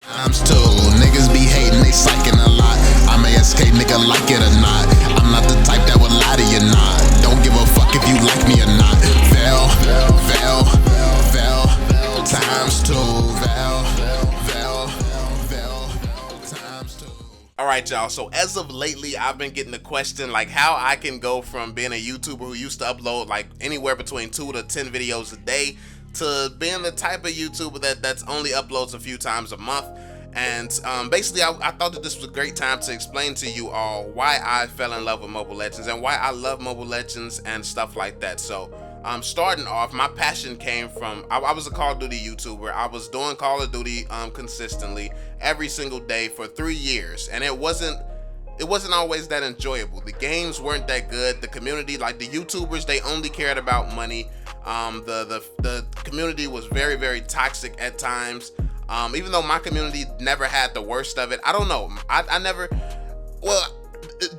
Times two, niggas be hating, they psyching a lot. I'm ASK, nigga, like it or not. I'm not the type that would lie to you, not. Don't give a fuck if you like me or not. VeLL, times two. VeLL, times two. Alright y'all, so as of lately I've been getting the question like how I can go from being a YouTuber who used to upload like anywhere between 2 to 10 videos a day to being the type of YouTuber that's only uploads a few times a month. And basically I thought that this was a great time to explain to you all why I fell in love with Mobile Legends and why I love Mobile Legends and stuff like that. So starting off, my passion came from, I was a Call of Duty YouTuber. I was doing Call of Duty consistently every single day for 3 years, and it wasn't always that enjoyable. The games weren't that good. The community, like the YouTubers, they only cared about money. The community was very, very toxic at times. Even though my community never had the worst of it, I don't know. I never, well,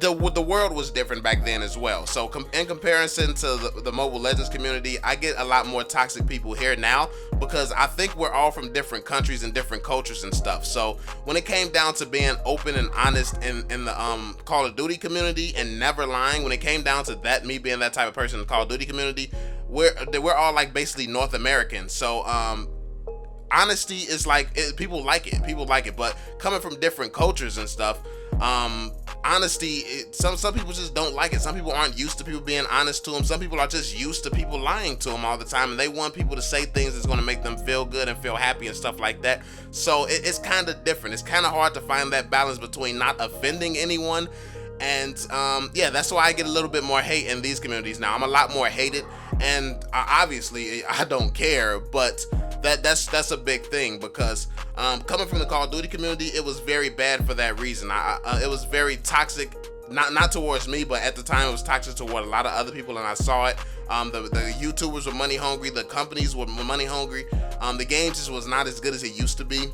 the world was different back then as well. So in comparison to the Mobile Legends community, I get a lot more toxic people here now because I think we're all from different countries and different cultures and stuff. So when it came down to being open and honest in the Call of Duty community and never lying, when it came down to that, me being that type of person in the Call of Duty community, we're all like basically North American. So honesty is like, people like it, but coming from different cultures and stuff, honesty, some people just don't like it. Some people aren't used to people being honest to them. Some people are just used to people lying to them all the time, and they want people to say things that's going to make them feel good and feel happy and stuff like that. So it's kind of different. It's kind of hard to find that balance between not offending anyone and yeah, that's why I get a little bit more hate in these communities now. I'm a lot more hated, and obviously I don't care, but that's a big thing because coming from the Call of Duty community, it was very bad for that reason. It was very toxic, not towards me, but at the time it was toxic toward a lot of other people, and I saw it. The YouTubers were money hungry, the companies were money hungry, the games just was not as good as it used to be.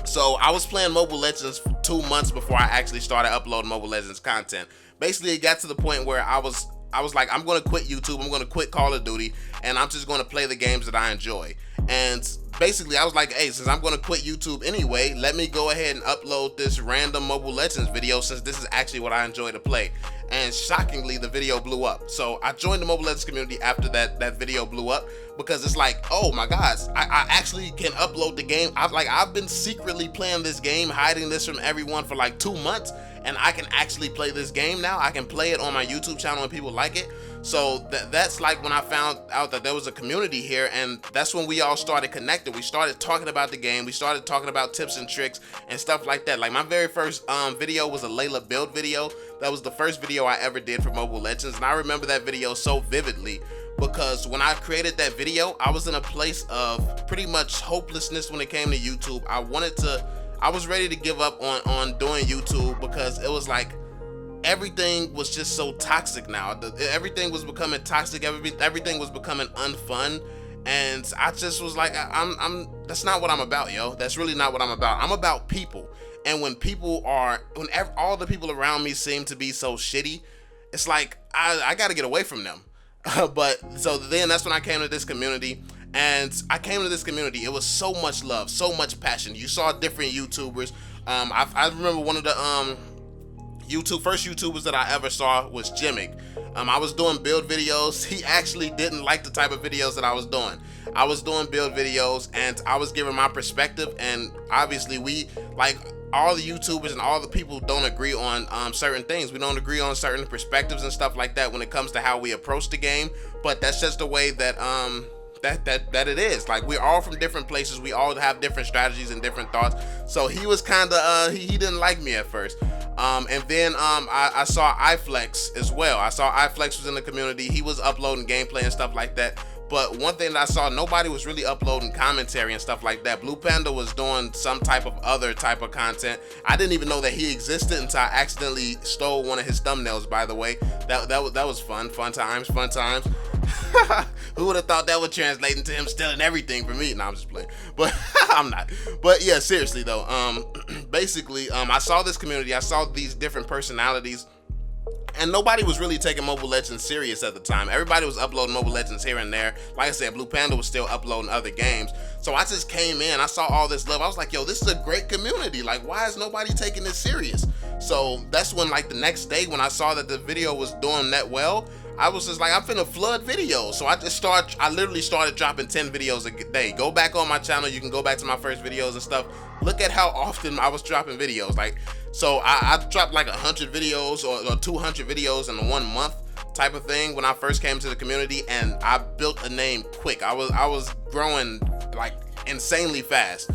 So I was playing Mobile Legends for 2 months before I actually started uploading Mobile Legends content. Basically, it got to the point where I was like, I'm going to quit YouTube, I'm going to quit Call of Duty, and I'm just going to play the games that I enjoy. And basically, I was like, hey, since I'm going to quit YouTube anyway, let me go ahead and upload this random Mobile Legends video since this is actually what I enjoy to play. And shockingly, the video blew up. So I joined the Mobile Legends community after that video blew up because it's like, oh my gosh, I actually can upload the game. I've been secretly playing this game, hiding this from everyone for like 2 months, and I can actually play this game now. I can play it on my YouTube channel and people like it. So that's like when I found out that there was a community here, and that's when we all started connecting. We started talking about the game. We started talking about tips and tricks and stuff like that. Like my very first video was a Layla build video. That was the first video I ever did for Mobile Legends, and I remember that video so vividly because when I created that video, I was in a place of pretty much hopelessness when it came to YouTube. I was ready to give up on doing YouTube because it was like everything was just so toxic now. Everything was becoming toxic. Everything was becoming unfun, and I just was like, that's not what I'm about, yo. That's really not what I'm about. I'm about people. And when all the people around me seem to be so shitty, it's like I got to get away from them. But so then that's when I came to this community. And I came to this community, it was so much love, so much passion. You saw different YouTubers. I remember one of the first YouTubers that I ever saw was Jimmick. I was doing build videos. He actually didn't like the type of videos that I was doing. I was doing build videos and I was giving my perspective, and obviously we, like all the YouTubers and all the people, don't agree on certain things. We don't agree on certain perspectives and stuff like that when it comes to how we approach the game, but that's just the way that that it is. Like, we're all from different places. We all have different strategies and different thoughts. So he was kind of he didn't like me at first. And then I saw iFlex as well. I saw iFlex was in the community. He was uploading gameplay and stuff like that. But one thing that I saw, nobody was really uploading commentary and stuff like that. Blue Panda was doing some type of other type of content. I didn't even know that he existed until I accidentally stole one of his thumbnails, by the way. That was fun times. Who would have thought that would translate into him stealing everything from me? No, I'm just playing, but I'm not. But yeah, seriously though, basically, I saw this community, I saw these different personalities, and nobody was really taking Mobile Legends serious at the time. Everybody was uploading Mobile Legends here and there. Like I said, Blue Panda was still uploading other games. So I just came in, I saw all this love. I was like, yo, this is a great community. Like, why is nobody taking this serious? So that's when, like, the next day when I saw that the video was doing that well, I was just like, I'm finna flood videos. So I literally started dropping 10 videos a day. Go back on my channel, you can go back to my first videos and stuff. Look at how often I was dropping videos. Like, so I dropped like 100 videos or 200 videos in 1 month type of thing when I first came to the community, and I built a name quick. I was growing like insanely fast.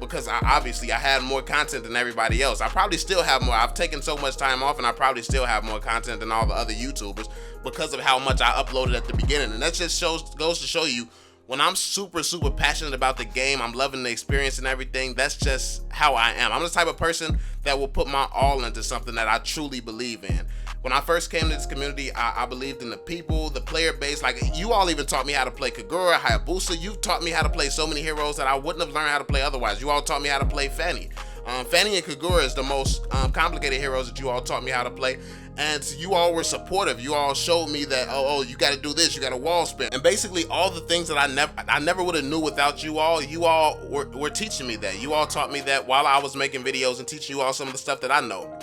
Because obviously I had more content than everybody else. I probably still have more. I've taken so much time off, and I probably still have more content than all the other YouTubers because of how much I uploaded at the beginning. And that just goes to show you, when I'm super passionate about the game, I'm loving the experience and everything. That's just how I am. I'm the type of person that will put my all into something that I truly believe in. When I first came to this community, I believed in the people, the player base. Like, you all even taught me how to play Kagura, Hayabusa. You taught me how to play so many heroes that I wouldn't have learned how to play otherwise. You all taught me how to play Fanny. Fanny and Kagura is the most complicated heroes that you all taught me how to play. And you all were supportive. You all showed me that, oh, you got to do this, you got to wall spin. And basically all the things that I never would have knew without you all were teaching me that. You all taught me that while I was making videos and teaching you all some of the stuff that I know.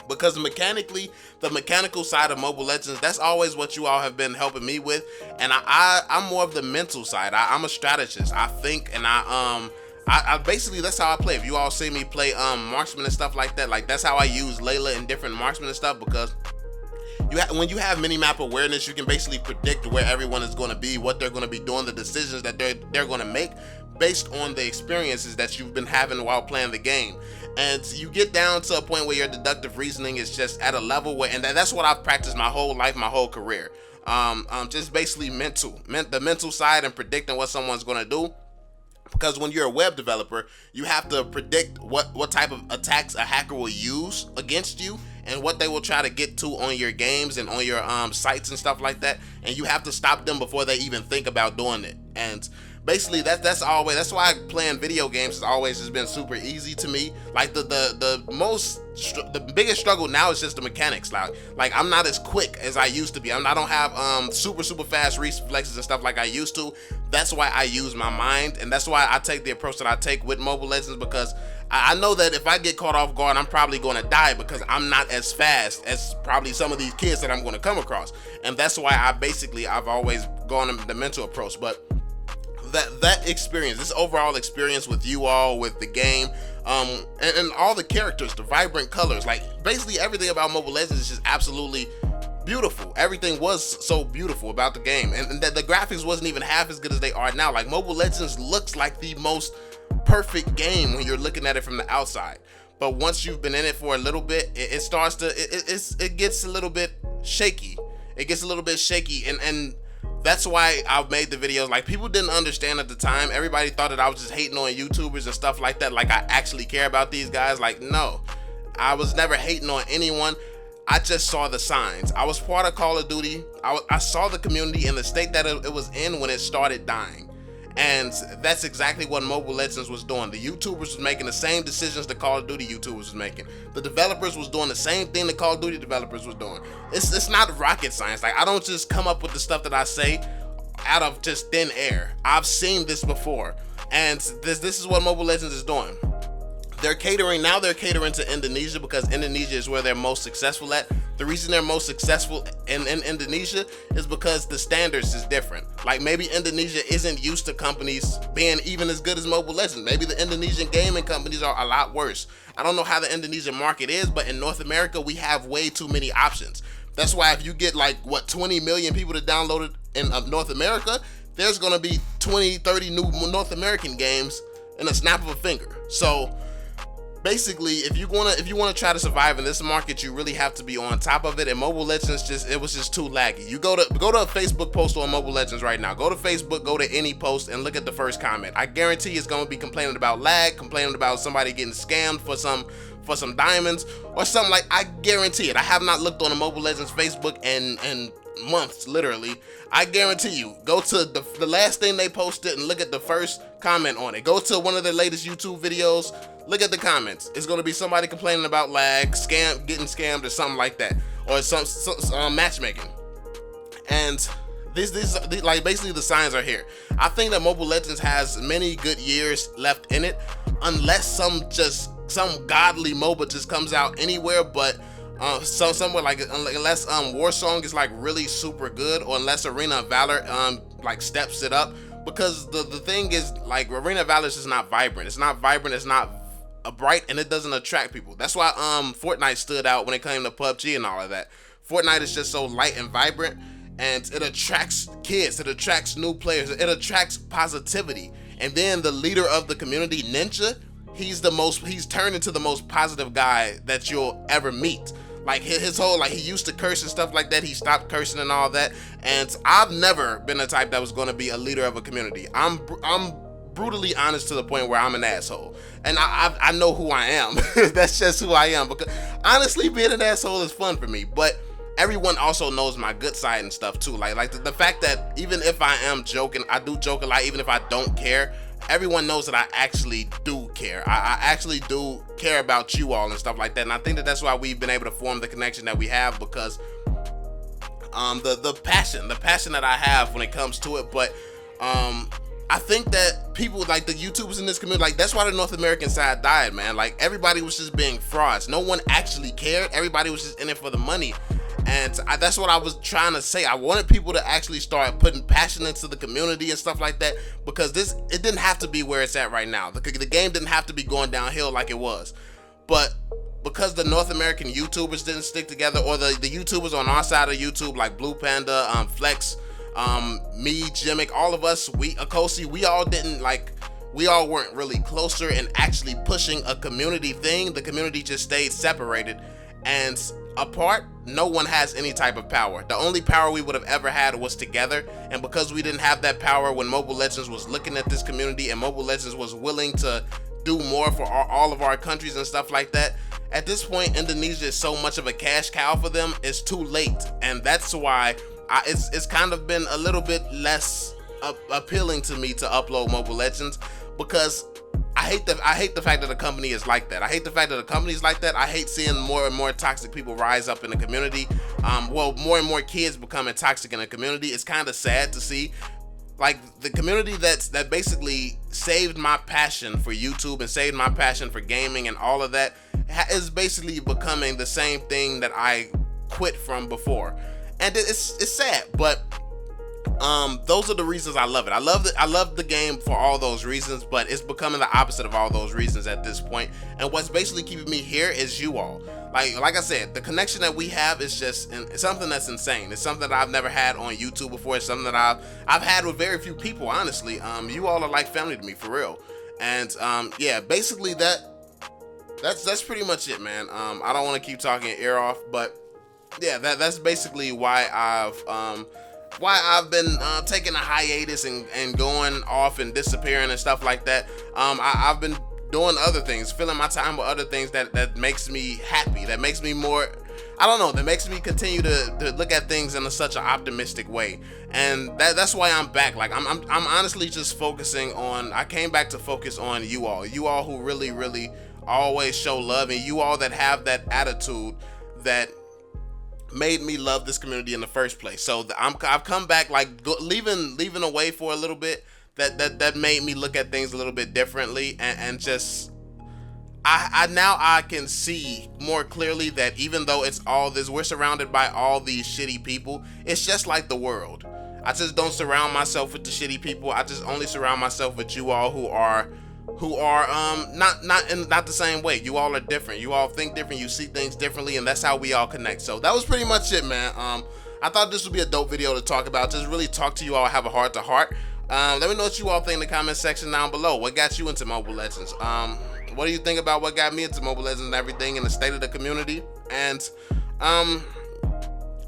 Because mechanically, the mechanical side of Mobile Legends, that's always what you all have been helping me with. And I'm more of the mental side. I'm a strategist. I think, and I basically, that's how I play. If you all see me play marksman and stuff like that, like, that's how I use Layla and different marksman and stuff, because when you have mini-map awareness, you can basically predict where everyone is going to be, what they're going to be doing, the decisions that they're going to make based on the experiences that you've been having while playing the game. And you get down to a point where your deductive reasoning is just at a level where, and that's what I've practiced my whole life, my whole career. Just basically the mental side and predicting what someone's going to do. Because when you're a web developer, you have to predict what type of attacks a hacker will use against you and what they will try to get to on your games and on your sites and stuff like that. And you have to stop them before they even think about doing it. And basically that's why playing video games has always just been super easy to me. Like the biggest struggle now is just the mechanics. Like I'm not as quick as I used to be. I don't have super fast reflexes and stuff like I used to. That's why I use my mind, and that's why I take the approach that I take with Mobile Legends, because I know that if I get caught off guard, I'm probably going to die because I'm not as fast as probably some of these kids that I'm going to come across. And that's why I've always gone the mental approach. But that experience, this overall experience with you all, with the game, and all the characters, the vibrant colors, like basically everything about Mobile Legends is just absolutely beautiful. Everything was so beautiful about the game, and the graphics wasn't even half as good as they are now. Like, Mobile Legends looks like the most perfect game when you're looking at it from the outside, but once you've been in it for a little bit, it gets a little bit shaky. It gets a little bit shaky, and that's why I've made the videos. Like, people didn't understand at the time. Everybody thought that I was just hating on YouTubers and stuff like that. Like, I actually care about these guys. Like, no, I was never hating on anyone. I just saw the signs. I was part of Call of Duty. I saw the community in the state that it was in when it started dying. And that's exactly what Mobile Legends was doing. The YouTubers was making the same decisions the Call of Duty YouTubers was making. The developers was doing the same thing the Call of Duty developers was doing. It's not rocket science. Like, I don't just come up with the stuff that I say out of just thin air. I've seen this before. And this is what Mobile Legends is doing. They're catering to Indonesia because Indonesia is where they're most successful at. The reason they're most successful in Indonesia is because the standards is different. Like, maybe Indonesia isn't used to companies being even as good as Mobile Legends. Maybe the Indonesian gaming companies are a lot worse. I don't know how the Indonesian market is, but in North America, we have way too many options. That's why if you get 20 million people to download it in North America, there's gonna be 20, 30 new North American games in a snap of a finger. So basically, if you want to try to survive in this market, you really have to be on top of it. And Mobile Legends was just too laggy. You go to a Facebook post on Mobile Legends right now. Go to Facebook, go to any post, and look at the first comment. I guarantee it's going to be complaining about lag, complaining about somebody getting scammed for some diamonds or something. Like, I guarantee it. I have not looked on the Mobile Legends Facebook in months, literally. I guarantee you, go to the last thing they posted and look at the first comment on it. Go to one of their latest YouTube videos, look at the comments. It's going to be somebody complaining about lag, getting scammed or something like that, or some matchmaking. And These like basically the signs are here. I think that Mobile Legends has many good years left in it, unless some godly MOBA just comes out anywhere. But somewhere like unless Warsong is like really super good, or unless Arena of Valor like steps it up. Because the thing is, like, Arena of Valor is just not vibrant. It's not vibrant. It's not bright, and it doesn't attract people. That's why Fortnite stood out when it came to PUBG and all of that. Fortnite is just so light and vibrant, and it attracts kids, it attracts new players, it attracts positivity. And then the leader of the community, Ninja, he's turned into the most positive guy that you'll ever meet. Like his whole, like, he used to curse and stuff like that. He stopped cursing and all that. And I've never been the type that was going to be a leader of a community. I'm brutally honest to the point where I'm an asshole, and I know who I am. That's just who I am. Because honestly, being an asshole is fun for me. But everyone also knows my good side and stuff too. Like the fact that even if I am joking, I do joke a lot. Even if I don't care, everyone knows that I actually do care. I actually do care about you all and stuff like that. And I think that that's why we've been able to form the connection that we have, because the passion that I have when it comes to it. But I think that people, like the YouTubers in this community, like, that's why the North American side died, man. Like, everybody was just being frauds. No one actually cared. Everybody was just in it for the money. And that's what I was trying to say. I wanted people to actually start putting passion into the community and stuff like that, because it didn't have to be where it's at right now. The game didn't have to be going downhill like it was. But because the North American YouTubers didn't stick together, or the YouTubers on our side of YouTube, like Blue Panda, Flex, me, Jimmick, all of us, Akosi, we all weren't really closer and actually pushing a community thing. The community just stayed separated and apart. No one has any type of power. The only power we would have ever had was together. And because we didn't have that power when Mobile Legends was looking at this community, and Mobile Legends was willing to do more for all of our countries and stuff like that, at this point, Indonesia is so much of a cash cow for them, it's too late. And that's why it's kind of been a little bit less appealing to me to upload Mobile Legends, because I hate the fact that the company is like that. I hate the fact that the company is like that. I hate seeing more and more toxic people rise up in the community. More and more kids becoming toxic in the community. It's kind of sad to see. Like, the community that basically saved my passion for YouTube and saved my passion for gaming and all of that is basically becoming the same thing that I quit from before. And it's sad, but those are the reasons I love it. I love the game for all those reasons, but it's becoming the opposite of all those reasons at this point. And what's basically keeping me here is you all. Like I said, the connection that we have is just something that's insane. It's something that I've never had on YouTube before. It's something that I've had with very few people, honestly. You all are like family to me, for real. And yeah, basically that's pretty much it, man. I don't want to keep talking your ear off, but yeah, that's basically why I've been taking a hiatus and going off and disappearing and stuff like that. I've been doing other things, filling my time with other things that makes me happy, that makes me more, I don't know, that makes me continue to look at things in such an optimistic way. And that's why I'm back. Like, I'm honestly just focusing on, I came back to focus on you all who really, really always show love, and you all that have that attitude that made me love this community in the first place. So I've come back, like, leaving away for a little bit. That made me look at things a little bit differently, and just I can see more clearly that even though it's all this, we're surrounded by all these shitty people. It's just like the world. I just don't surround myself with the shitty people. I just only surround myself with you all who are not the same way. You all are different. You all think different. You see things differently, and that's how we all connect. So that was pretty much it, man. I thought this would be a dope video to talk about. Just really talk to you all, have a heart to heart. Let me know what you all think in the comment section down below. What got you into Mobile Legends? What do you think about what got me into Mobile Legends and everything, and the state of the community? And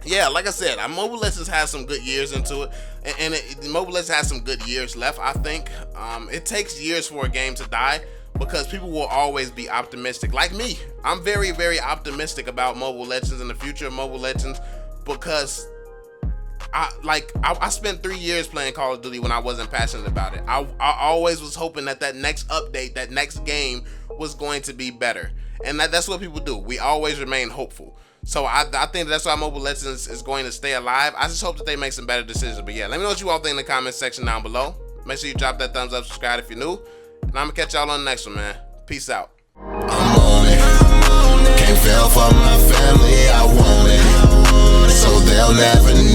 yeah, like I said, Mobile Legends has some good years into it, and Mobile Legends has some good years left, I think. It takes years for a game to die, because people will always be optimistic. Like me, I'm very, very optimistic about Mobile Legends and the future of Mobile Legends, because I spent 3 years playing Call of Duty when I wasn't passionate about it. I always was hoping that next update, that next game was going to be better. And that's what people do. We always remain hopeful. So I think that's why Mobile Legends is going to stay alive. I just hope that they make some better decisions. But yeah, let me know what you all think in the comment section down below. Make sure you drop that thumbs up, subscribe if you're new. And I'm gonna catch y'all on the next one, man. Peace out. I'm on it. Can't fail for my family, I want it. So they'll never